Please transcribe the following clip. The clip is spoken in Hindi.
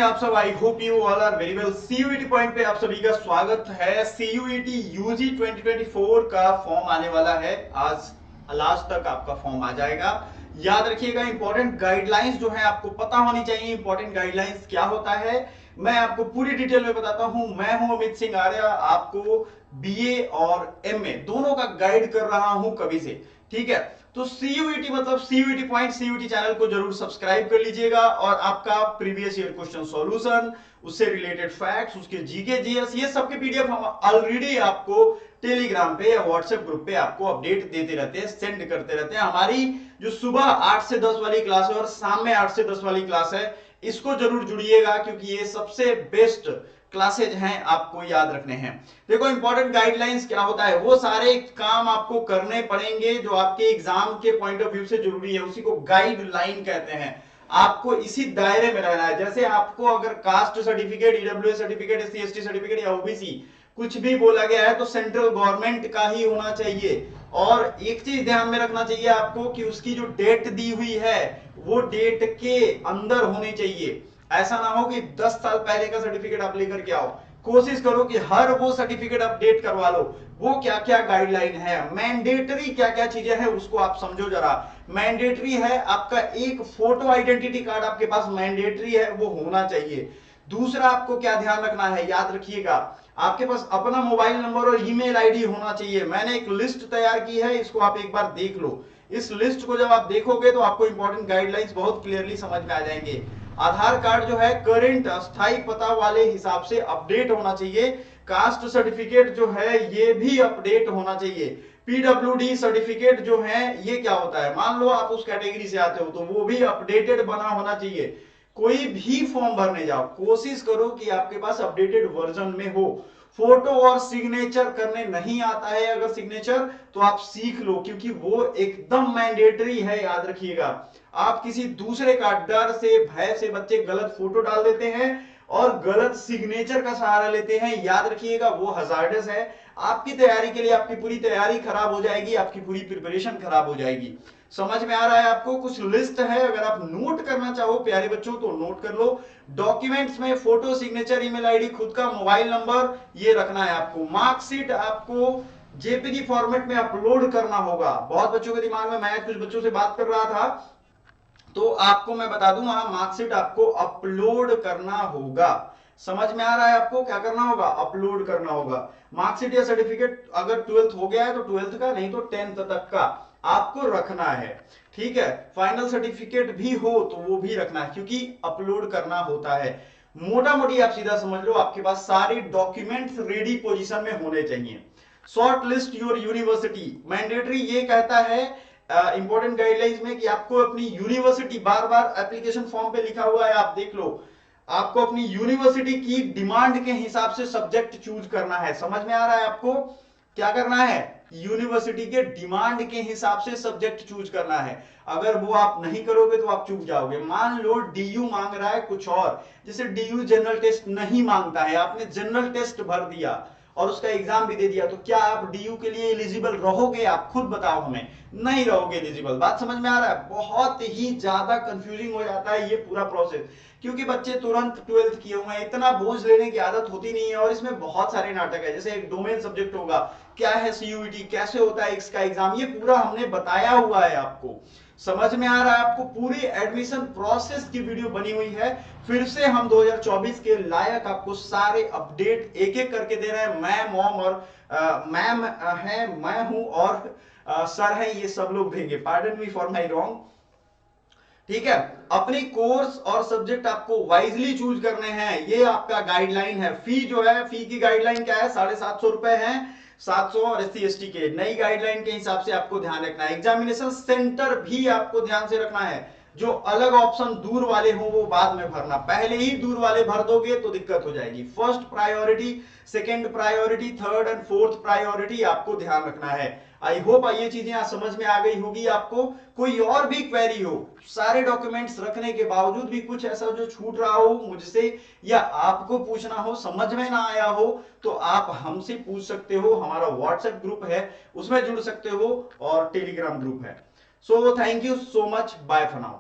आप सब? I hope you all are very well. CUET point पे आप सभी का स्वागत है। सीयूईटी यूजी 2024 का फॉर्म आने वाला है। आज लास्ट तक आपका फॉर्म आ जाएगा। याद रखिएगा, इंपॉर्टेंट गाइडलाइंस जो है आपको पता होनी चाहिए। इंपॉर्टेंट गाइडलाइंस क्या होता है मैं आपको पूरी डिटेल में बताता हूं। मैं हूं अमित सिंह आर्या, आपको बीए और एमए दोनों का गाइड कर रहा हूं कभी से। ठीक है, तो सीयूईटी मतलब सीयूईटी पॉइंट, सीयूईटी चैनल को जरूर सब्सक्राइब कर लीजिएगा और आपका प्रीवियस ईयर क्वेश्चन सॉल्यूशन, उससे रिलेटेड फैक्ट्स, उसके जीके जीएस, ये सब के पीडीएफ हम ऑलरेडी आपको टेलीग्राम पे या व्हाट्सएप ग्रुप पे आपको अपडेट देते रहते हैं, सेंड करते रहते हैं। हमारी जो सुबह 8 से 10 वाली क्लास है और शाम में 8 से 10 वाली क्लास है, इसको जरूर जुड़िएगा क्योंकि ये सबसे बेस्ट क्लासेज हैं, आपको याद रखने हैं। देखो, इंपॉर्टेंट गाइडलाइंस क्या होता है, वो सारे काम आपको करने पड़ेंगे जो आपके एग्जाम के पॉइंट ऑफ व्यू से जरूरी है, उसी को गाइडलाइन कहते हैं। आपको इसी दायरे में रहना है। जैसे आपको अगर caste certificate, EWS certificate, SC ST certificate या ओबीसी कुछ भी बोला गया है तो सेंट्रल गवर्नमेंट का ही होना चाहिए। और एक चीज ध्यान में रखना चाहिए आपको कि उसकी जो डेट दी हुई है वो डेट के अंदर होनी चाहिए। ऐसा ना हो कि 10 साल पहले का सर्टिफिकेट आप लेकर के आओ। कोशिश करो कि हर वो सर्टिफिकेट अपडेट करवा लो। वो क्या क्या गाइडलाइन है, मैंडेटरी क्या क्या चीजें हैं, उसको आप समझो जरा। मैंडेटरी है आपका एक फोटो आइडेंटिटी कार्ड, आपके पास मैंडेटरी है, वो होना चाहिए। दूसरा आपको क्या ध्यान रखना है, याद रखिएगा, आपके पास अपना मोबाइल नंबर और ईमेल आईडी होना चाहिए। मैंने एक लिस्ट तैयार की है, इसको आप एक बार देख लो। इस लिस्ट को जब आप देखोगे तो आपको इंपॉर्टेंट गाइडलाइंस बहुत क्लियरली समझ में आ जाएंगे। आधार कार्ड जो है करंट अस्थाई पता वाले हिसाब से अपडेट होना चाहिए। कास्ट सर्टिफिकेट जो है ये भी अपडेट होना चाहिए। पीडब्ल्यूडी सर्टिफिकेट जो है ये क्या होता है, मान लो आप उस कैटेगरी से आते हो तो वो भी अपडेटेड बना होना चाहिए। कोई भी फॉर्म भरने जाओ कोशिश करो कि आपके पास अपडेटेड वर्जन में हो। फोटो और सिग्नेचर करने नहीं आता है अगर सिग्नेचर, तो आप सीख लो क्योंकि वो एकदम मैंडेटरी है, याद रखिएगा। आप किसी दूसरे का डर से, भय से बच्चे गलत फोटो डाल देते हैं और गलत सिग्नेचर का सहारा लेते हैं, याद रखिएगा वो हजार्डस है। आपकी तैयारी के लिए आपकी पूरी तैयारी खराब हो जाएगी, आपकी पूरी प्रिपरेशन खराब हो जाएगी। समझ में आ रहा है आपको? कुछ लिस्ट है, अगर आप नोट करना चाहो प्यारे बच्चों तो नोट कर लो। डॉक्यूमेंट्स में फोटो, सिग्नेचर, ईमेल आईडी, खुद का मोबाइल नंबर, ये रखना है आपको। मार्कशीट आपको जेपीजी फॉर्मेट में अपलोड करना होगा। बहुत बच्चों के दिमाग में, मैं कुछ बच्चों से बात कर रहा था तो आपको मैं बता दूं, वहां मार्कशीट आपको अपलोड करना होगा। समझ में आ रहा है आपको? क्या करना होगा? अपलोड करना होगा। मार्कशीट या सर्टिफिकेट अगर 12th हो गया है तो 12th का, नहीं तो 10th तक का आपको रखना है। ठीक है, फाइनल सर्टिफिकेट भी हो तो वो भी रखना है क्योंकि अपलोड करना होता है। मोटा मोटी आप सीधा समझ लो, आपके पास सारे डॉक्यूमेंट्स रेडी पोजीशन में होने चाहिए। Short list your university, mandatory ये कहता है इंपॉर्टेंट गाइडलाइंस में कि आपको अपनी यूनिवर्सिटी, बार बार एप्लीकेशन फॉर्म पे लिखा हुआ है, आप देख लो, आपको अपनी यूनिवर्सिटी की डिमांड के हिसाब से सब्जेक्ट चूज करना है। समझ में आ रहा है आपको? क्या करना है? यूनिवर्सिटी के डिमांड के हिसाब से सब्जेक्ट चूज करना है। अगर वो आप नहीं करोगे तो आप चूक जाओगे। मान लो डीयू मांग रहा है कुछ और, जैसे डीयू जनरल टेस्ट नहीं मांगता है, आपने जनरल टेस्ट भर दिया और उसका एग्जाम भी दे दिया, तो क्या आप डीयू के लिए एलिजिबल रहोगे? आप खुद बताओ हमें। नहीं रहोगे एलिजिबल। बात समझ में आ रहा है? बहुत ही ज्यादा कंफ्यूजिंग हो जाता है ये पूरा प्रोसेस, क्योंकि बच्चे तुरंत 12th किए हुए हैं, इतना बोझ लेने की आदत होती नहीं है और इसमें बहुत सारे नाटक है। जैसे एक डोमेन सब्जेक्ट होगा, क्या है सीयूईटी, कैसे होता है इसका एग्जाम, ये पूरा हमने बताया हुआ है आपको। समझ में आ रहा है आपको? पूरी एडमिशन प्रोसेस की वीडियो बनी हुई है। फिर से हम 2024 के लायक आपको सारे अपडेट एक एक करके दे रहे हैं। मैं, मॉम और मैम है, मैं हूं और सर है, ये सब लोग देंगे। Pardon me for my wrong. ठीक है, अपनी कोर्स और सब्जेक्ट आपको वाइजली चूज करने हैं, ये आपका गाइडलाइन है। फी जो है, फी की गाइडलाइन क्या है? 750 रुपए है, 700 और एससी एसटी के। नई गाइडलाइन के हिसाब से आपको ध्यान रखना है। एग्जामिनेशन सेंटर भी आपको ध्यान से रखना है। जो अलग ऑप्शन दूर वाले हो वो बाद में भरना, पहले ही दूर वाले भर दोगे तो दिक्कत हो जाएगी। First priority, second priority, third and fourth priority आपको ध्यान रखना है। आई होप ये चीजें आज समझ में आ गई होगी आपको। कोई और भी क्वेरी हो, सारे डॉक्यूमेंट्स रखने के बावजूद भी कुछ ऐसा जो छूट रहा हो मुझसे या आपको पूछना हो, समझ में ना आया हो, तो आप हमसे पूछ सकते हो। हमारा व्हाट्सएप ग्रुप है, उसमें जुड़ सकते हो और टेलीग्राम ग्रुप है। So thank you so much, bye for now.